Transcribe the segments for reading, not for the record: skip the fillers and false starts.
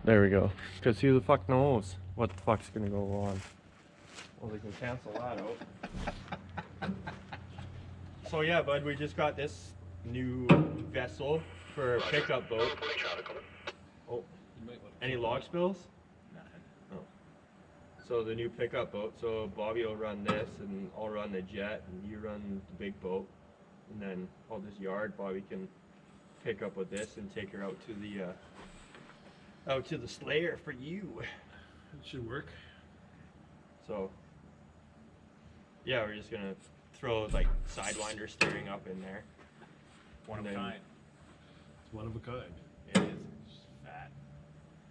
There we go. Because who the fuck knows what the fuck's gonna go on. Well, they can cancel that out. So yeah, bud, we just got this new vessel for a pickup boat. Oh, any log spills? Oh. So the new pickup boat. So Bobby will run this, and I'll run the jet, and you run the big boat, and then all this yard Bobby can pick up with this and take her out to the Slayer for you. It should work. So yeah, we're just gonna throw like Sidewinder steering up in there. One of a kind. It's one of a kind. It is. It's just fat.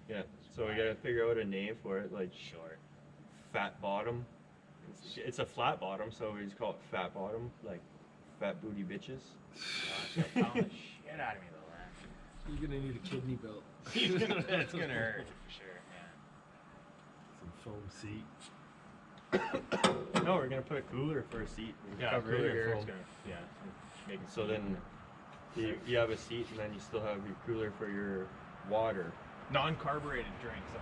Yeah. So we gotta figure out a name for it, like Short. Fat Bottom. It's a flat bottom, so we just call it Fat Bottom, like fat booty bitches. She'll pound the shit out of me though, man. You're gonna need a kidney belt. It's gonna hurt for sure. Yeah. Some foam seat. No, we're gonna put a cooler for a seat and Yeah. cover it Cooler in here. foam. It's gonna. Yeah. Make it So then you have a seat, and then you still have your cooler for your water. non-carbureted drinks.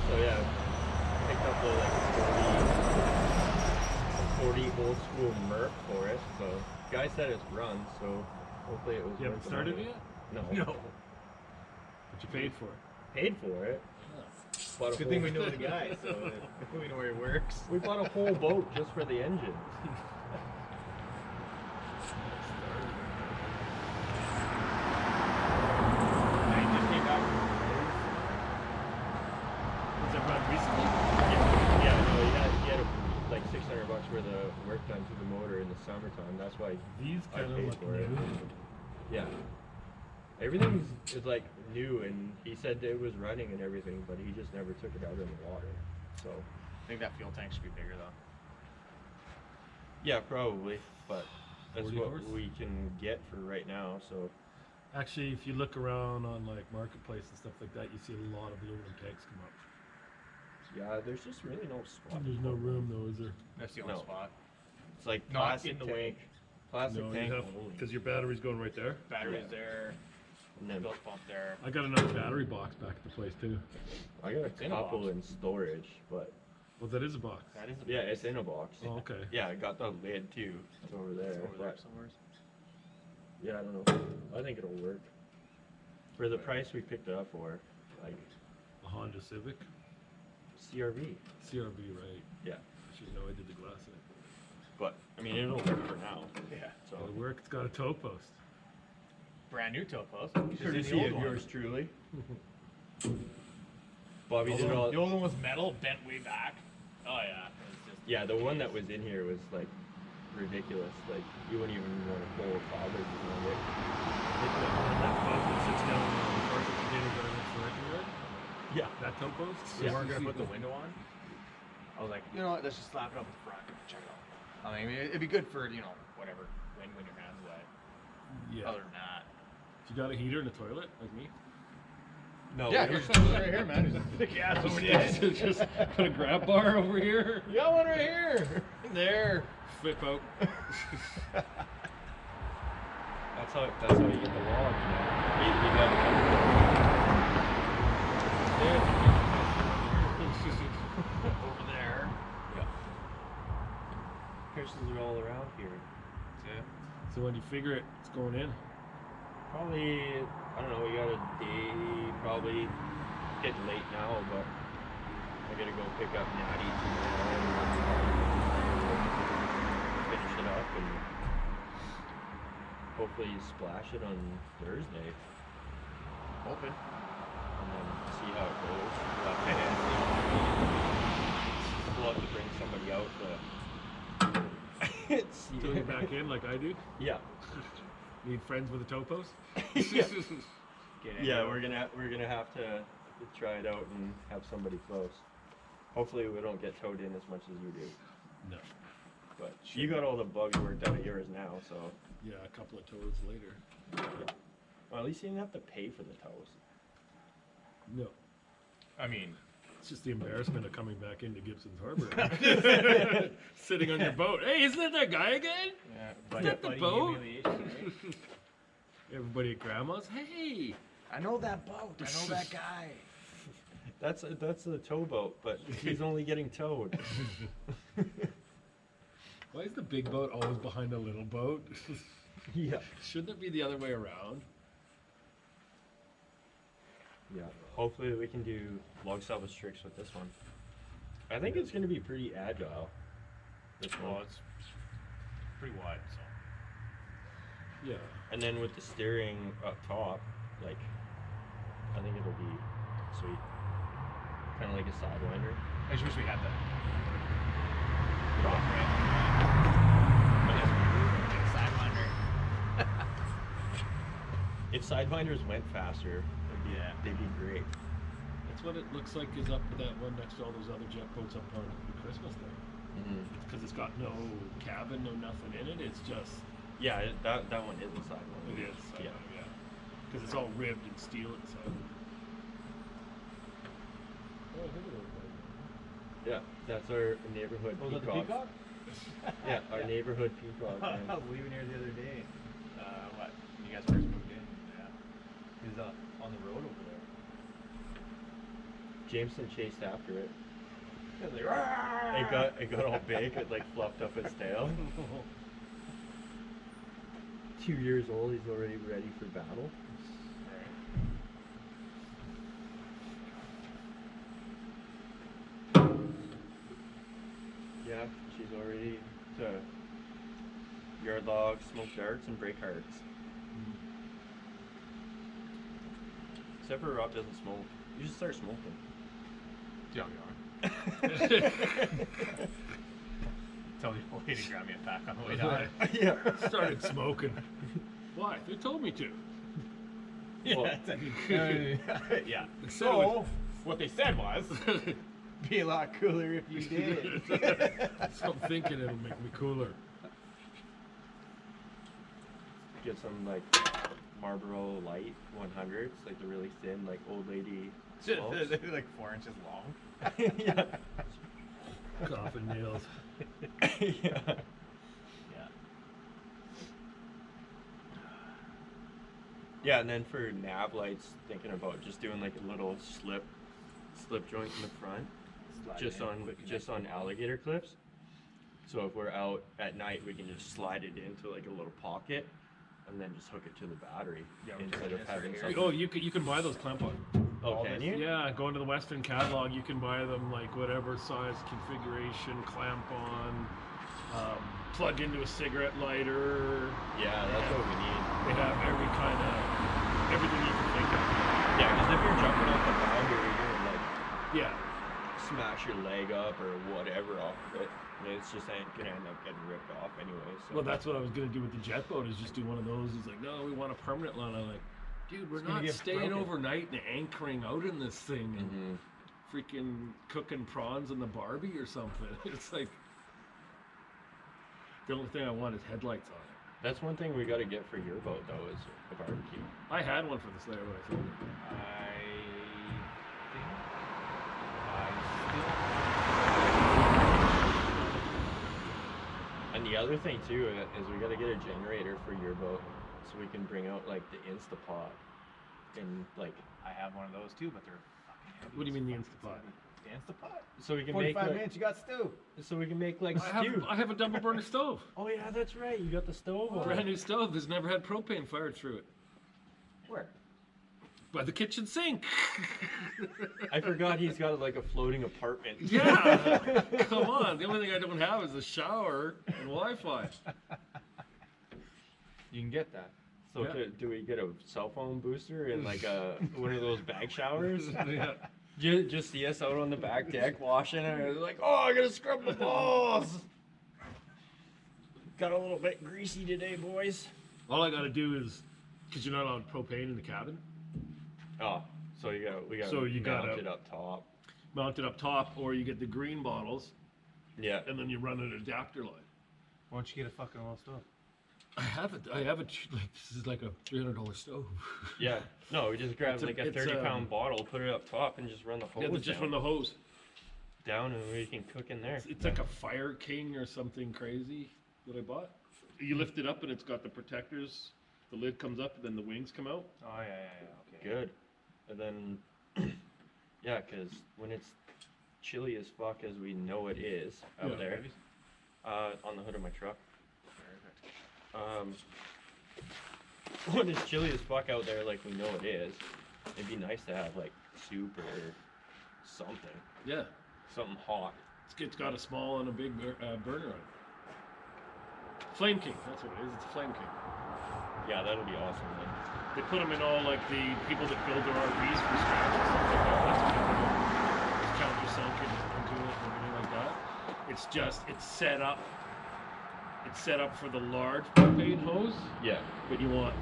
So yeah, picked up a 40 old school Merc for it. So guy said it's run, so hopefully it was. You haven't working started out. it yet? No. No. But you paid for it. Paid for it. Bought a Good whole- thing we know the guy, so we know where he works. We bought a whole boat just for the engine. I just came back from Was that run recently? Yeah, no, he had like $600 worth of work done to the motor in the summertime. That's why These I kind of paid look for it. new. Yeah. Everything is like new, and he said that it was running and everything, but he just never took it out in the water. So I think that fuel tank should be bigger though. yeah, probably, but that's 40 what horse? we can get for right now. So Actually, if you look around on like Marketplace and stuff like that, you see a lot of aluminum tanks come up. yeah, there's just really no spot. There's no room though, is there? That's the only No. spot. It's like Not plastic in the tank. way. Plastic No, tank. because your battery's going right there. Batteries Yeah. there, And then bilge pump there. I got another battery box back at the place too. I got It's a in a couple box. in storage, but Well, that is a box. That is. yeah, it's in a box. Oh, okay. Yeah, I got the lid too. It's over there. It's over there but somewhere. yeah, I don't know. I think it'll work. For the price we picked it up for, like A Honda Civic, CRV. CRV, right? Yeah. I should know I did the glass in it. But I mean, it'll work for now. Yeah. So It'll work. It's got a tow post. Brand new tow post. courtesy of yours truly. Bobby did all. The old one was metal, bent way back. Oh yeah. It's just, Yeah, the one that was in here was like ridiculous. Like you wouldn't even want to pull a toddler behind it. That post that sits down on the parking containers right next to the wrecking yard. Yeah. That tow post. we Yeah. weren't gonna put the window on. I was like, you know what? Let's just slap it up the front. Check it out. I mean, it'd be good for whatever when your hands wet. Yeah. Other than that. You got a heater in the toilet like me? No. Yeah, we here's don't- one right here, man. He's a thick ass over there. Just put a grab bar over here. You got one right here. There. Flip out. That's how you get the logs, man. You gotta Over there. Yeah. Pierces are all around here. That's it. So when you figure it, it's going in. Probably, I don't know, we got a day, probably getting late now, but I gotta go pick up Natty tomorrow and finish it up and hopefully splash it on Thursday Open. and then see how it goes. We'll have to bring somebody out to see Till you're back in like I do. Yeah. Need friends with a tow post? Yeah. Get in. Yeah, we're gonna have to try it out and have somebody close. Hopefully we don't get towed in as much as you do. No. But you got all the bugs worked out of yours now, so Yeah, a couple of tows later. well, at least you didn't have to pay for the tows. No. I mean, It's just the embarrassment of coming back into Gibson's Harbor. Sitting on your boat. Hey, isn't it that guy again? yeah. that the buddy boat? humiliation, right? Everybody at grandma's, hey! I know that boat. I know that guy. That's the towboat, but he's only getting towed. Why is the big boat always behind a little boat? Yeah. Shouldn't it be the other way around? Yeah. Hopefully we can do log salvage tricks with this one. I think it's gonna be pretty agile. This Well, one. it's pretty wide, so. Yeah. And then with the steering up top, like, I think it'll be sweet. Kind of like a sidewinder. I just wish we had that. If sidewinders went faster, Yeah. they'd be great. That's what it looks like is up that one next to all those other jet boats up on the Christmas thing. Mm-hmm. Because it's got no cabin, no nothing in it. It's just, Yeah, that one is a sidewinder. it is. Yeah. Yeah. Because it's all ribbed and steel inside. Oh, I think it Yeah, that's our neighborhood Was that the peacock. peacock? Yeah, our neighborhood peacock. I Man. was leaving here the other day. What? When you guys first moved in? Yeah. He was on the road over there. Jameson chased after it. He was like, "Rah!" It got all big. It like fluffed up its tail. 2 years old. He's already ready for battle. Yeah, she's already to yard logs, smoke darts, and break hearts. Except for Rob doesn't smoke. You should start smoking. Yeah, we are. Tell the old lady to grab me a pack on the way down. Yeah. started smoking. Why? They told me to. Well, Yeah. Instead So, of- what they said was, be a lot cooler if you did. So I'm thinking it'll make me cooler. Get some like Marlboro Light 100s, like the really thin, like old lady smokes. They're like 4 inches long. Yeah. Coffin nails. Yeah. Yeah. Yeah, and then for nav lights, thinking about just doing like a little slip joint in the front, just on alligator clips. So if we're out at night, we can just slide it into like a little pocket, and then just hook it to the battery Yeah, we instead can of just having right something. here. Oh, you can buy those clamp on. Oh, can you? Yeah, go into the Western catalog. You can buy them like whatever size configuration, clamp on, plug into a cigarette lighter. Yeah, that's what we need. They have everything you can think of. Yeah, because if you're jumping off the boundary, you're gonna like Yeah, smash your leg up or whatever off of it. And it's just gonna end up getting ripped off anyway. So well, that's what I was gonna do with the jet boat. Is just do one of those. He's like, no, we want a permanent line. I'm like, dude, we're It's gonna not get staying broken. overnight and anchoring out in this thing and Mhm. freaking cooking prawns in the Barbie or something. It's like the only thing I want is headlights on it. That's one thing we got to get for your boat though is a barbecue. I had one for this later when I sold it. And the other thing too is we got to get a generator for your boat so we can bring out like the Instapot and like I have one of those too, but they're fucking heavy. What do you mean the as Instapot? fuck. The Instapot? so we can make 45 like, minutes, you got stew. so we can make like stew. I have a double burner stove. Oh yeah, that's right. You got the stove on. Brand new stove that's never had propane fired through it. Where? By the kitchen sink. I forgot he's got like a floating apartment. Yeah. Come on. The only thing I don't have is a shower and Wi-Fi. You can get that. So Yeah. do we get a cell phone booster and like a one of those bag showers? Yeah. Just see us out on the back deck washing and it's like, oh, I gotta scrub the balls. Got a little bit greasy today, boys. All I got to do is, because you're not allowed propane in the cabin, Oh, so we got So you gotta- mount it up top. mount it up top, or you get the green bottles, Yeah. and then you run an adapter line. Why don't you get a fucking oil stove? I have it. Like, this is like a $300 stove. Yeah. No, we just grab It's a- like a it's, 30-pound bottle, put it up top, and just run the hose Yeah, just down, from the hose. down, and we can cook in there. It's like a Fire King or something crazy. that I bought. You lift it up and it's got the protectors. The lid comes up and then the wings come out. Oh yeah. Okay. Good. And then, yeah, because when it's chilly as fuck as we know it is out Yeah. there, on the hood of my truck. Perfect. When it's chilly as fuck out there, like we know it is, it'd be nice to have like soup or something, Yeah. something hot. It's got a small and a big burner on it. Flame King, that's what it is. It's a Flame King. Yeah, that'll be awesome. Then. They put them in all like the people that build their RVs from scratch and stuff like that. That's what they put them. It's countersunk into it and everything like that. It's just it's set up. It's set up for the large propane hose, Yeah. but you want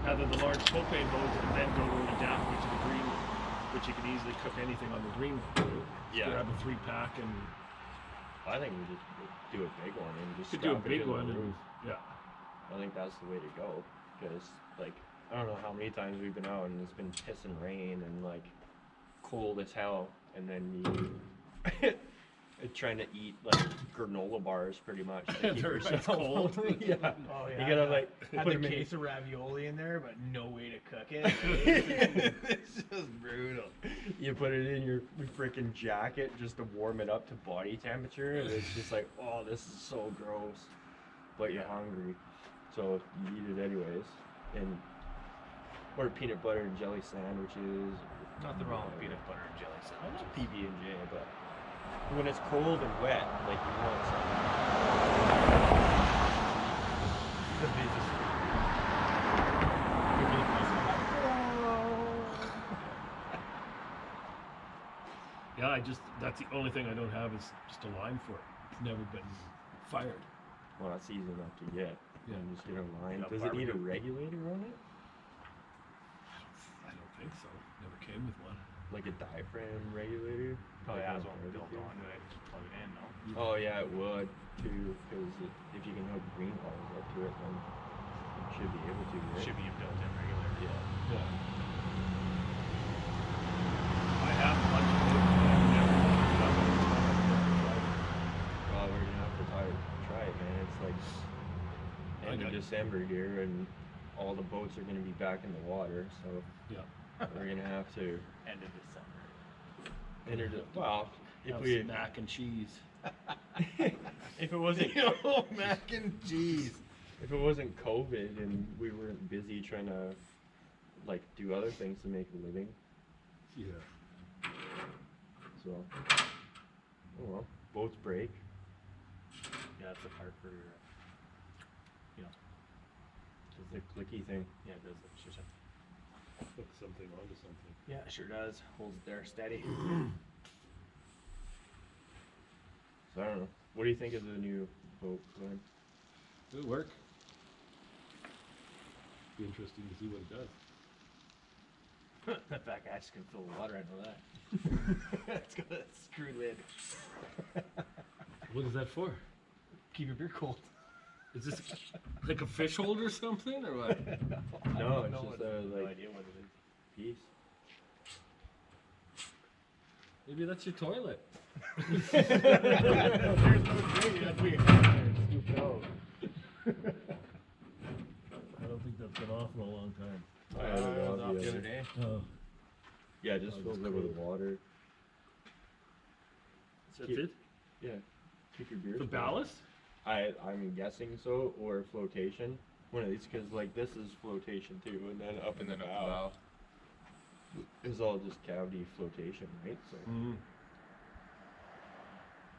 either the large propane hose and then go to an adapter to the green one, which you can easily cook anything on the green one. Yeah. Grab a 3-pack and I think we just do a big one and just could do a strap it big to the one. And, roof. yeah. I think that's the way to go. Because like I don't know how many times we've been out and it's been pissing rain and like cold as hell, and then you trying to eat like granola bars pretty much. To keep They're yourself cold. warm. Yeah. Oh You gotta like had put the 'em in. case of ravioli in there, but no way to cook it. It's just brutal. You put it in your freaking jacket just to warm it up to body temperature, and it's just like, oh, this is so gross. But you're hungry, so you eat it anyways. And or peanut butter and jelly sandwiches. Nothing wrong with peanut butter and jelly I love sandwiches. PB and J, but when it's cold and wet, like you want something. The busiest. Yeah, that's the only thing I don't have is just a line for it. It's never been fired. Well, that's easy enough to get. Yeah. And just get a line. Yeah, Does it need a barbecue. regulator on it? I don't think so. Never came with one. Like a diaphragm regulator? Probably Like has on one built barbecue? onto it. Just plug it in, no? Oh yeah, it would too, because if you can hook green wires up to it, then it should be able to, right? Should be a built-in regulator. Yeah. Yeah. I have a bunch of them. I've never done it. Well, we're gonna have to try it, man. It's like I end of got- December here, and all the boats are gonna be back in the water, so Yeah. we're gonna have to End of December. well, if Have we some mac and cheese. if it wasn't Oh, mac and cheese. if it wasn't COVID and we weren't busy trying to like do other things to make a living, Yeah. so oh well, boats break. Yeah, that's the part for, you know, It's the clicky thing. yeah, it does. It's just Hook something onto something. yeah, it sure does. Holds it there steady. So I don't know. What do you think of the new boat, Glenn? It'll work. Be interesting to see what it does. That back hatch can fill with water, I know that. It's got a screw lid. What is that for? Keep your beer cold. Is this like a fish holder or something, or what? No, it's No just no like idea what it is. piece. Maybe that's your toilet. There's no drain, you have to be scooped out. I don't think that's been off in a long time. I had it was off off the the other other day. Oh, Yeah, just Oh, fills just it with cool. water. that's Keep- it? Yeah, keep your beer. The cold. ballast? I'm guessing so, or flotation. One of these, because like this is flotation too, and then up in the bow is all just cavity flotation, right? So Mm.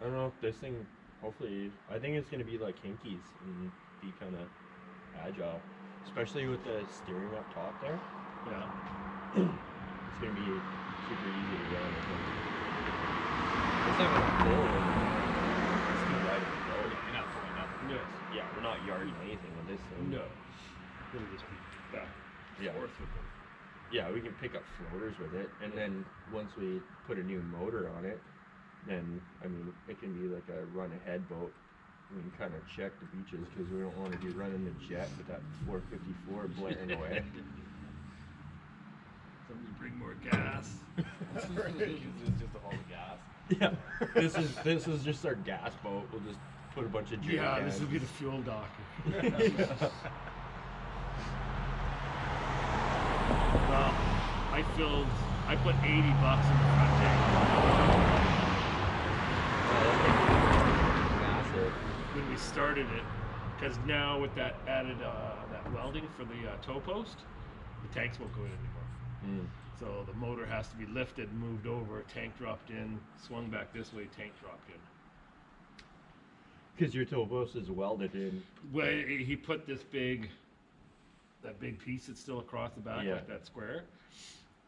I don't know if this thing. Hopefully, I think it's gonna be like Hinkies and be kind of agile, especially with the steering up top there. Yeah. It's gonna be super easy to run. I think. It's not gonna pull. It's too wide of a boat. You're not pulling nothing. Yes. Yeah, we're not yarding anything with this thing. No. It'll just be back and Yeah. forth with them. Yeah, we can pick up floaters with it, and then once we put a new motor on it, then I mean it can be like a run ahead boat. We can kind of check the beaches because we don't want to be running the jet with that 454 blaring away. Somebody bring more gas. It's just a whole gas. Yeah, this is just our gas boat. We'll just Put a bunch of jerry Yeah, cans. this would be the fuel dock. Well, I put $80 in the front tank Massive. when we started it, because now with that added that welding for the toe post, the tanks won't go in anymore. Mm. So the motor has to be lifted, moved over, tank dropped in, swung back this way, tank dropped in. Because your toe post is welded in. Well, he put that big piece that's still across the back, Yeah. like that square.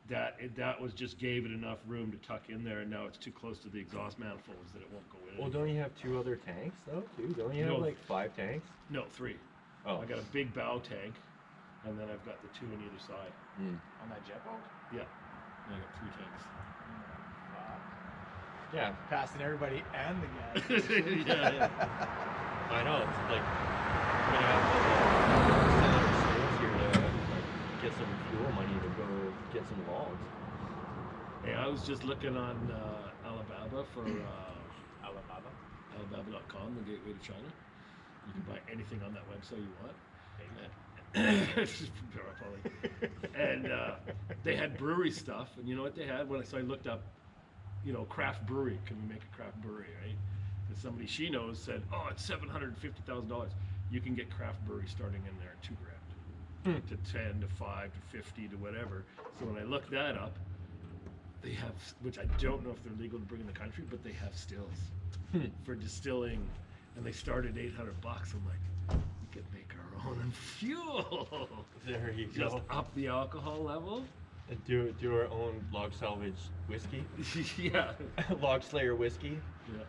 That was just gave it enough room to tuck in there, and now it's too close to the exhaust manifolds that it won't go in. Well, don't you have 2 other tanks though? Too? Don't you have No. like 5 tanks? No, 3. Oh. I got a big bow tank, and then I've got the 2 on either side. Mm. On that jet boat? Yeah, I got 3 tanks. Yeah. Passing everybody and the gas. yeah. I know. It's like I'm gonna have to send out sales here to like, get some fuel money to go get some logs. Hey, I was just looking on Alibaba for Alabama. Alibaba.com, the gateway to China. You can buy anything on that website you want. And they had brewery stuff, and you know what they had? So I looked up, craft brewery. Can we make a craft brewery, right? And somebody she knows said, "Oh, it's $750,000. You can get craft brewery starting in there at $2,000 to 10 to 5 to 50 to whatever." So when I looked that up, they have, which I don't know if they're legal to bring in the country, but they have stills for distilling, and they start at $800. I'm like, we could make our own fuel. There you Just go. up the alcohol level. And do our own log salvage whiskey, Yeah. log slayer whiskey, Yeah.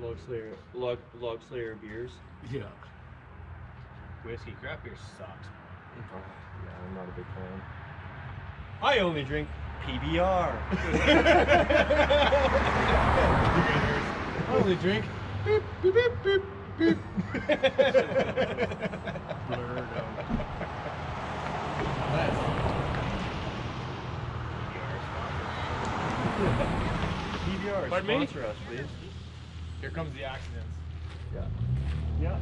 log slayer beers. Yeah. Whiskey, craft beer sucks. Yeah, I'm not a big fan. I only drink PBR. I only drink beep, beep, beep, beep, beep. Blurred out. PBR, Pardon me? sponsor us, please. Here comes the accidents. Yeah. Yeah.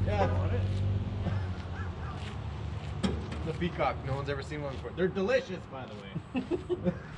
Yeah. The peacock. No one's ever seen one before. They're delicious, by the way.